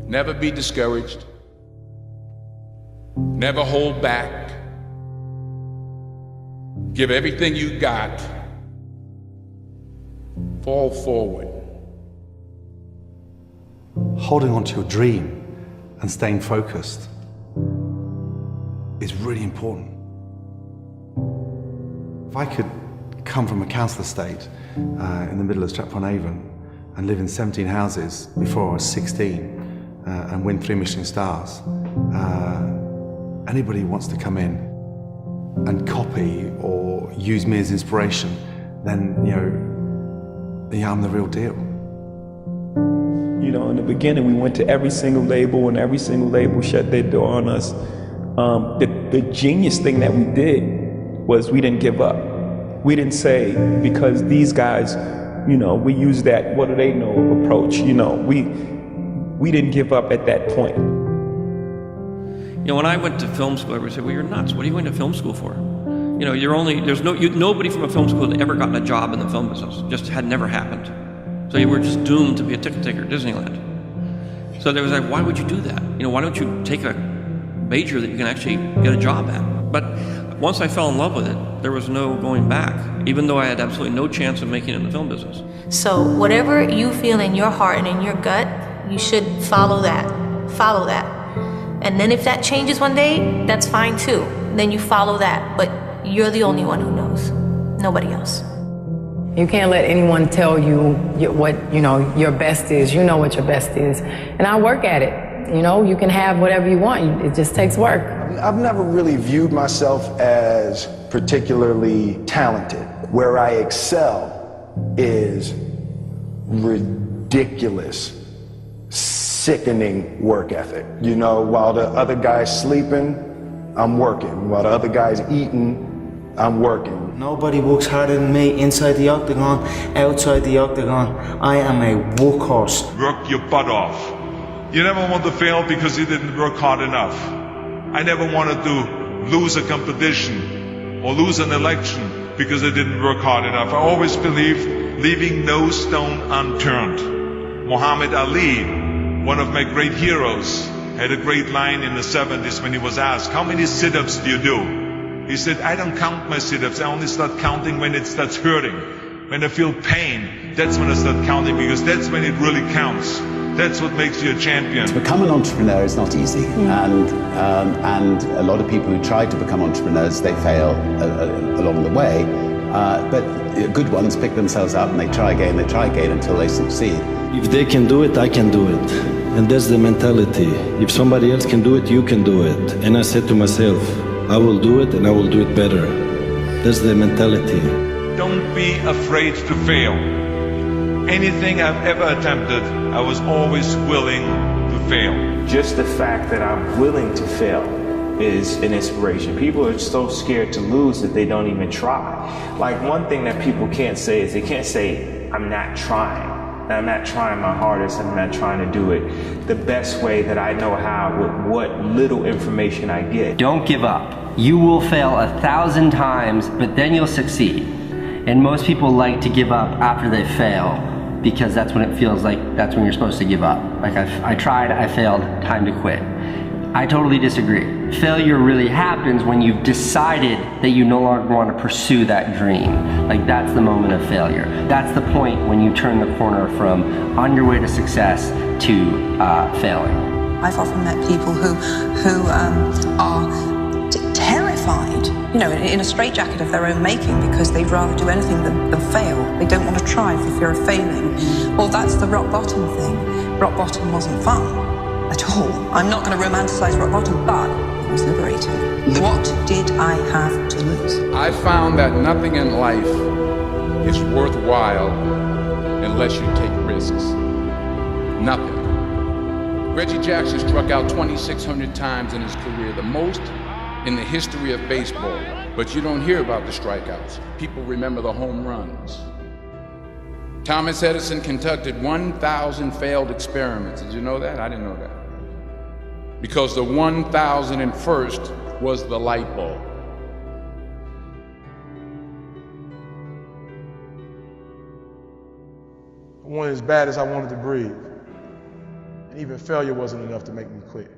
Never be discouraged. Never hold back. Give everything you got. Fall forward. Holding on to your dream and staying focused is really important. If I could come from a council estate in the middle of Stratford-on-Avon and live in 17 houses before I was 16 and win 3 Michelin stars, anybody who wants to come in and copy or use me as inspiration, then, I'm the real deal. You know, in the beginning, we went to every single label, and every single label shut their door on us. The genius thing that we did was we didn't give up. We didn't say, because these guys, we use that what do they know approach. We didn't give up at that point. When I went to film school, everybody said, well, you're nuts. What are you going to film school for? Nobody from a film school had ever gotten a job in the film business. Just had never happened. So you were just doomed to be a ticket taker at Disneyland. So they was like, why would you do that? Why don't you take a major that you can actually get a job at? But once I fell in love with it, there was no going back, even though I had absolutely no chance of making it in the film business. So whatever you feel in your heart and in your gut, you should follow that. Follow that. And then if that changes one day, that's fine too. Then you follow that. But you're the only one who knows. Nobody else. You can't let anyone tell you what your best is. You know what your best is. And I work at it. You can have whatever you want. It just takes work. I've never really viewed myself as particularly talented. Where I excel is ridiculous, sickening work ethic. While the other guy's sleeping, I'm working. While the other guy's eating, I'm working. Nobody works harder than me inside the octagon, outside the octagon. I am a workhorse. Work your butt off. You never want to fail because you didn't work hard enough. I never wanted to lose a competition or lose an election because I didn't work hard enough. I always believed leaving no stone unturned. Muhammad Ali, one of my great heroes, had a great line in the 70s when he was asked, how many sit-ups do you do? He said, I don't count my sit-ups. I only start counting when it starts hurting. When I feel pain, that's when I start counting, because that's when it really counts. That's what makes you a champion. To become an entrepreneur is not easy. And a lot of people who try to become entrepreneurs, they fail along the way. But good ones pick themselves up and they try again until they succeed. If they can do it, I can do it. And that's the mentality. If somebody else can do it, you can do it. And I said to myself, I will do it and I will do it better. That's the mentality. Don't be afraid to fail. Anything I've ever attempted, I was always willing to fail. Just the fact that I'm willing to fail is an inspiration. People are so scared to lose that they don't even try. Like, one thing that people can't say is they can't say, I'm not trying. I'm not trying my hardest, I'm not trying to do it the best way that I know how with what little information I get. Don't give up. You will fail 1,000 times, but then you'll succeed. And most people like to give up after they fail, because that's when it feels like that's when you're supposed to give up. Like, I tried, I failed, time to quit. I totally disagree. Failure really happens when you've decided that you no longer want to pursue that dream. Like, that's the moment of failure. That's the point when you turn the corner from on your way to success to failing. I've often met people who are terrified, in a straitjacket of their own making, because they'd rather do anything than fail. They don't want to try for fear of failing. Well, that's the rock bottom thing. Rock bottom wasn't fun at all. I'm not going to romanticize rock bottom, but it was liberating. What did I have to lose? I found that nothing in life is worthwhile unless you take risks. Nothing. Reggie Jackson struck out 2,600 times in his career, the most in the history of baseball. But you don't hear about the strikeouts. People remember the home runs. Thomas Edison conducted 1,000 failed experiments. Did you know that? I didn't know that. Because the 1,001st was the light bulb. I wanted as bad as I wanted to breathe. And even failure wasn't enough to make me quit.